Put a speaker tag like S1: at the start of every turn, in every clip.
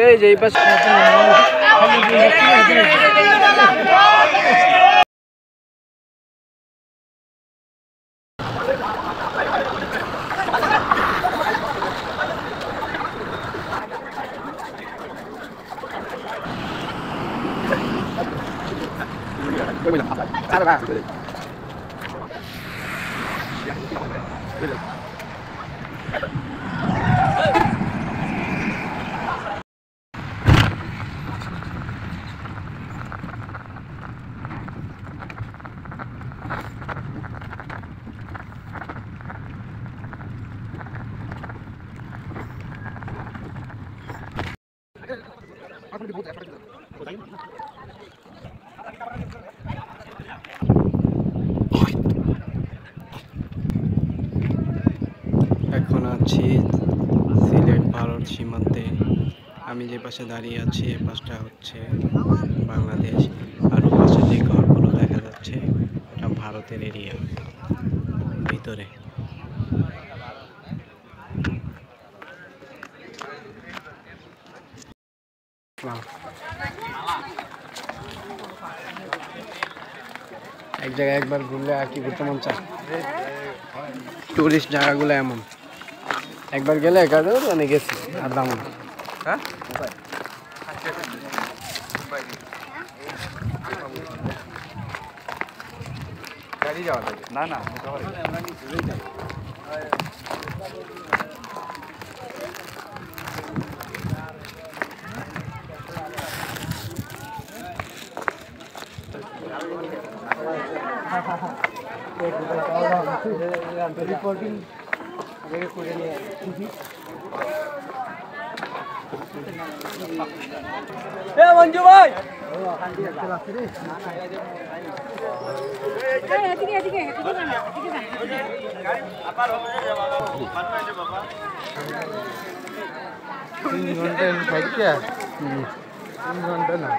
S1: এই যে এই পাশে এখন আছি সিলেট ভারত সীমান্তে। আমি যে পাশে দাঁড়িয়ে আছি এ পাশটা হচ্ছে বাংলাদেশ, আর ও পাশে যে ঘরগুলো দেখা যাচ্ছে এটা ভারতের এরিয়া ভিতরে। এক জায়গায় একবার ঘুরলে আর কি ঘুরতে মন চায়। টুরিস্ট জায়গাগুলো এমন একবার গেলে মানে গেছি আর দাম না। হ্যাঁ না না रिपोर्टिंग मंजू भाई घंटा ना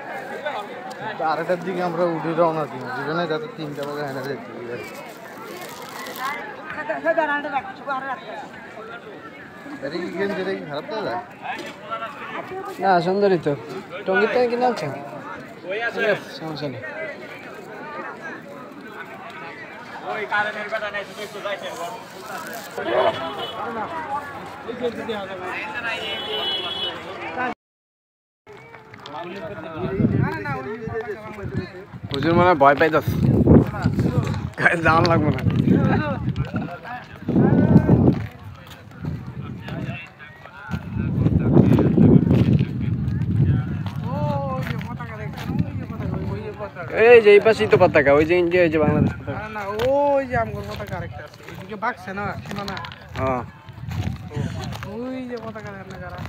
S1: आरेटार दिके আমরা উঠে রওনা দিই দুজনে যাতে 3টা বাজে হানা যেতে না সুন্দরই তো টঙ্গিতে কিনে আনছেন সমস্যা নেই। হুজুর মানে ভয় পাইতাস যাওয়ান লাগবো না। এই যে এই পাশেই তো পতাকা, ওই যে ইন্ডিয়া, ওই যে বাংলাদেশ পতাকা না, ওই যে আমগোর পতাকা আরেকটা আছে এদিকে বাক্সে না সীমানা। হ্যাঁ ওই যে পতাকা দেখেন যারা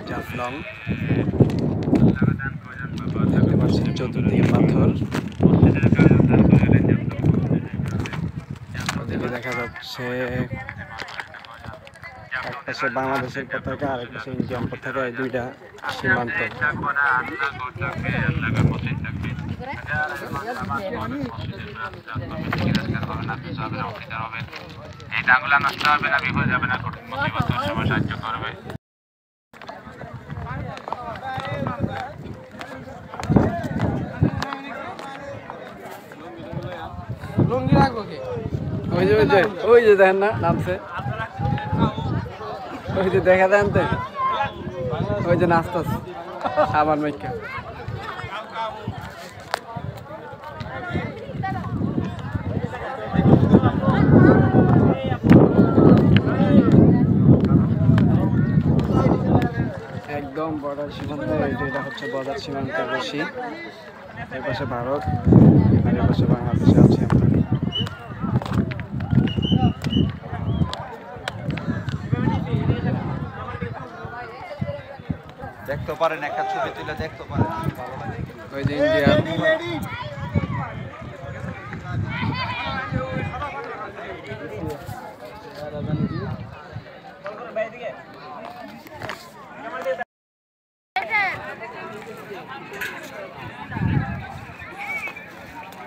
S1: জাফলং দেখতে পাচ্ছেন চতুর্দিকে পাথর, ওদিকে দেখা যাচ্ছে এক পাশে বাংলাদেশের পতাকা আর এক পাশে ইন্ডিয়ান পতাকা, এই দুইটা সীমান্ত। এই টাঙ্গুলা নষ্ট হবে না, বিপদ যাবে না, কঠিন মুসিবতের সময় সাহায্য করবে। লুঙ্গি রাখবো কি? ওই যে দেখেন না নামছে, ওই যে দেখা দেন তো, ওই যে নাচতাস আমার মাইকা। একদম বর্ডার সীমান্ত, এটা হচ্ছে বর্ডার সীমান্তের বেশি। এর পাশে ভারত আর এর পাশে বাংলাদেশে আছে আমরা। দেখতে পারেন একটা ছবি তুলে দেখতে পারেন, ওই যে ইন্ডিয়া।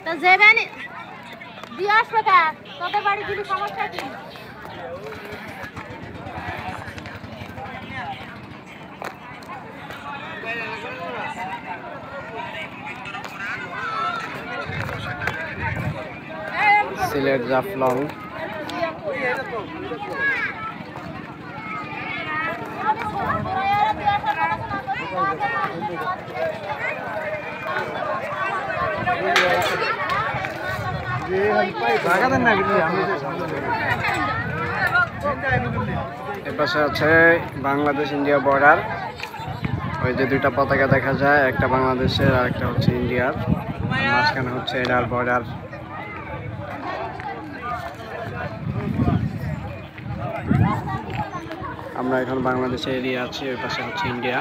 S2: তা যাবেন দিয়ে আসবে কা তোদের বাড়ি দিলি সমস্যা কি
S1: সিলেট জাফলং এপাশে আছে বাংলাদেশ ইন্ডিয়া বর্ডার ওই যে দুইটা পতাকা দেখা যায় একটা বাংলাদেশের আর একটা হচ্ছে ইন্ডিয়ার মাঝখানে হচ্ছে এটার বর্ডার আমরা এখন বাংলাদেশে এরিয়া আছি ওই পাশে হচ্ছে ইন্ডিয়া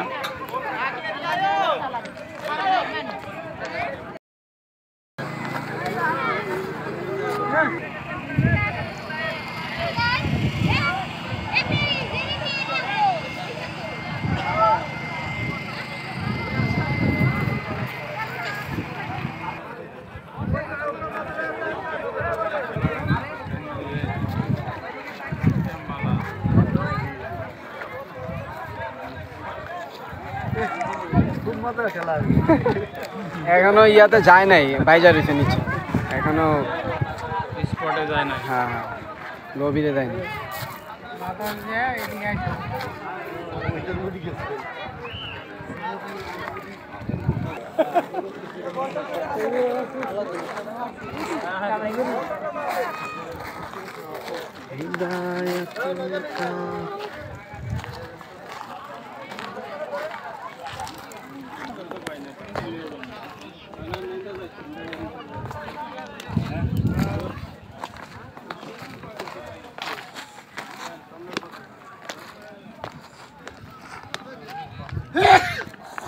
S1: এখনো ইয়াতে যায় নাই বাইজা রয়েছে নিচে এখনো স্পটে যায় না হ্যাঁ হ্যাঁ গভীরে যায়নি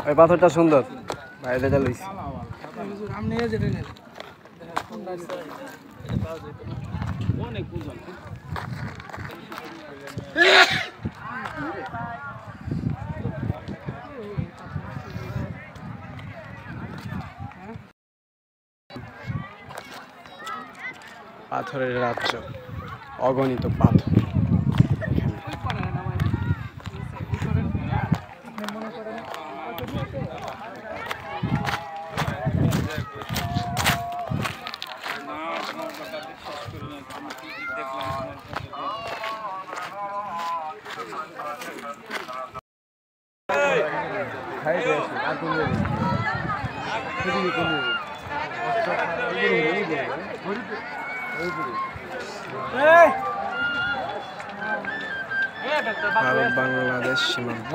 S1: ওই পাথরটা সুন্দর বাইরে যা লইছি পাথরের রাজ্য অগণিত পাথর ভারত বাংলাদেশ সীমান্ত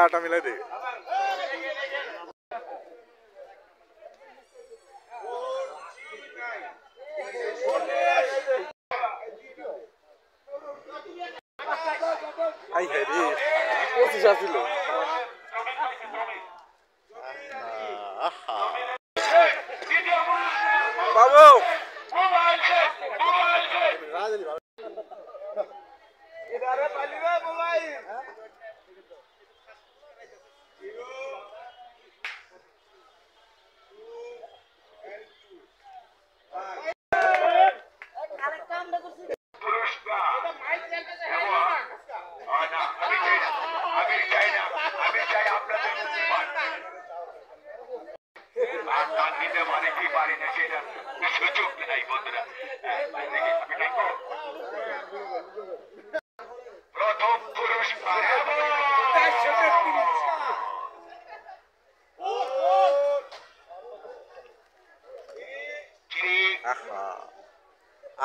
S3: आटा मिला दे आई है रे वो सी जाती लो बाबू इधर है पाली में मोबाइल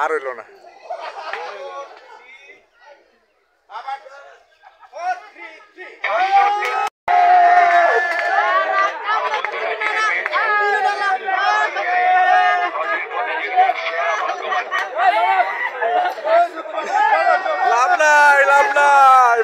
S3: আর হইলো না লাভ নাই লাভ নাই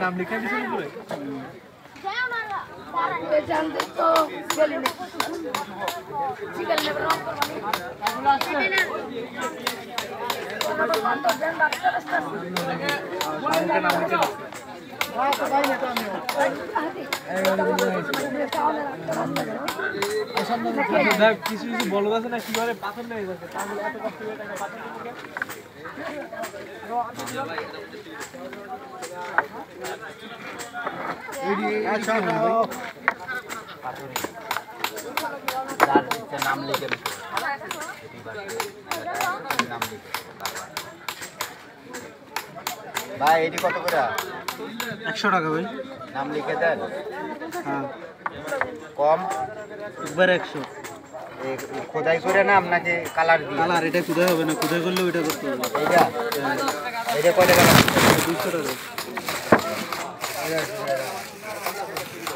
S3: নাম লিখা দিছে
S2: जानते तो गली में चिकन में रॉक
S1: কিছু কিছু বলো আছে না কিভাবে পাথর নেই যাচ্ছে তাহলে এত কষ্ট করে টাকা পাথর
S4: नाम लिखे भाई एटी कत করে
S1: 100 টাকা ভাই
S4: नाम लिखे देन
S1: হ্যাঁ
S4: कम
S1: একবার 100
S4: খোদাই করে নাম নাকি কালার দিয়ে
S1: কালার এটা খুদাই হবে না খুদাই করলে ওইটা করতে হবে
S4: এইটা এইটা কত টাকা
S1: 200 টাকা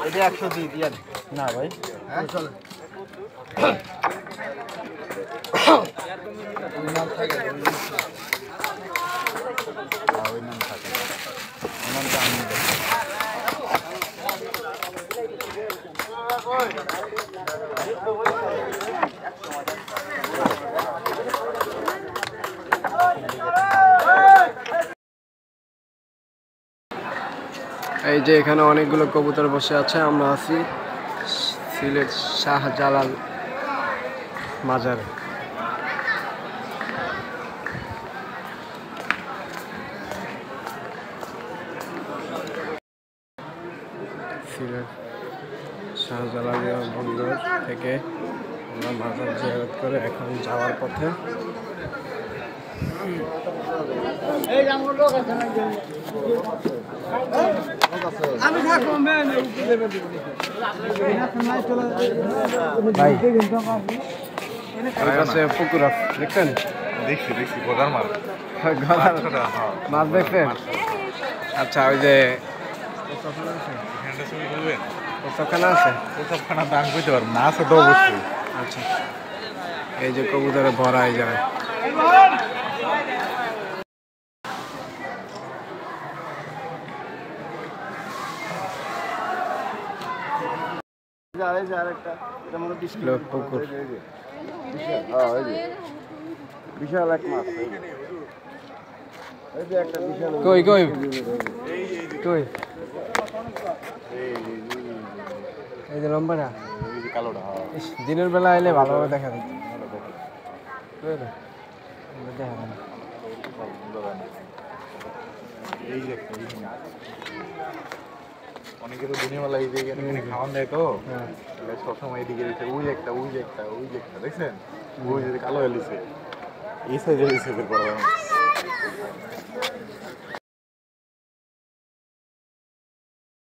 S4: এইটা 100 দিয়ে দিন
S1: না ভাই
S4: হ্যাঁ চল নাম থাকে ওই নাম থাকে নামটা আমি দেব
S1: এই যে এখানে অনেকগুলো কবুতর বসে আছে আমরা আছি সিলেট শাহজালাল মাজারে সিলেট শাহজালাল বন্দর থেকে আমরা মাজার জিয়ারত করে এখন যাওয়ার পথে পুকুর দেখছেন
S3: দেখছি দেখছি গোদার মাল
S1: মাছ দেখছেন আচ্ছা ওই যে ওখানে আছে
S3: ওসবখানা দাম করতে পারবো না আছে তো অবশ্যই
S1: আচ্ছা এই যে কবুতরে ভরা এই জায়গায় পুকুর
S3: বিশাল এক মাছ
S1: কই কই কই এই যে লম্বাটা
S3: কালোটা
S1: দিনের বেলা এলে ভালোভাবে দেখা যেত দেখা যায়
S3: এই যে অনেকে তো দিনের বেলা এই যে খাওয়ান দেয় তো সবসময় এদিকে দিচ্ছে ওই একটা ওই একটা ওই একটা দেখছেন ওই যে কালো এলিছে এই সাইজে এই সাইজের বড়